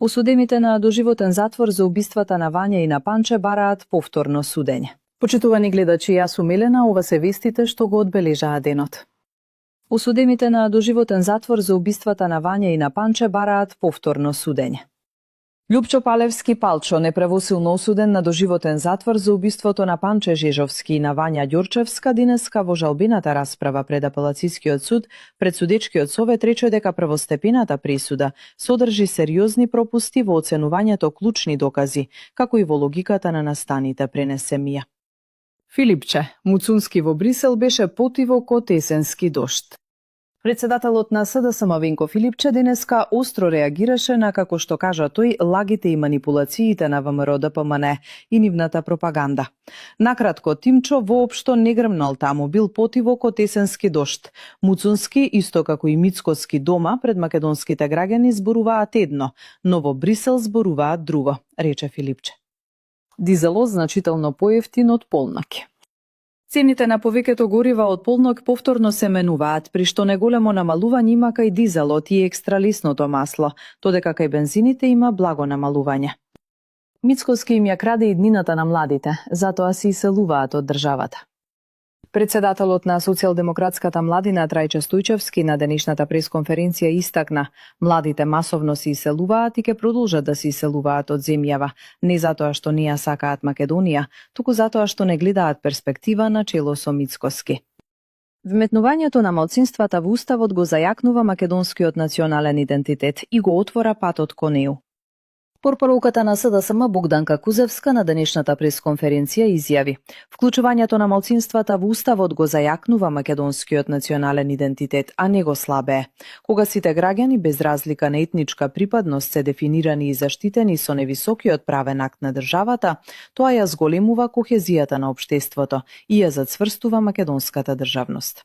Осудените на доживотен затвор за убиствата на Вања и на Панче бараат повторно судење. Почитувани гледачи, јас сум Милена, ова се вестите што го одбележаа денот. Осудените на доживотен затвор за убиствата на Вања и на Панче бараат повторно судење. Љупчо Палевски Палчо неправосилно осуден на доживотен затвор за убиството на Панче Жежовски и на Вања Ѓурчевска денеска во жалбината расправа пред апелацискиот суд пред судечкиот совет рече дека првостепената присуда содржи сериозни пропусти во оценувањето клучни докази, како и во логиката на настаните, пренесе Мија. Филипче, Муцунски во Брисел беше потиво код есенски дожд. Председателот на СДСМ Венко Филипче денеска остро реагираше на, како што кажа тој, лагите и манипулациите на ВМРО-ДПМН и нивната пропаганда. Накратко, Тимчо воопшто не грмнал таму, бил потиво код есенски дожд. Муцунски, исто како и Мицкоски дома, пред македонските граѓани зборуваат едно, но во Брисел зборуваат друго, рече Филипче. Дизелот значително поевтин од полноќ. Цените на повеќето горива од полноќ повторно се менуваат, при што неголемо намалување има кај дизелот и екстралисното масло, додека кај бензините има благо намалување. Мицкоски им ја краде иднината на младите, затоа се иселуваат од државата. Председателот на Социјалдемократската младина Трајче Стојчевски на денешната пресконференција истакна: младите масовно се иселуваат и ќе продолжат да се иселуваат од земјава, не затоа што не ја сакаат Македонија, туку затоа што не гледаат перспектива на чело со Мицкоски. Вметнувањето на малцинствата во Уставот го зајакнува македонскиот национален идентитет и го отвора патот кон неу. Порпоруката на СДСМ Богданка Кузевска на денешната пресконференција изјави: вклучувањето на малцинствата во Уставот го зајакнува македонскиот национален идентитет, а не го слабее. Кога сите граѓани без разлика на етничка припадност се дефинирани и заштитени со невисокиот правен акт на државата, тоа ја зголемува кохезијата на општеството и ја зацврстува македонската државност.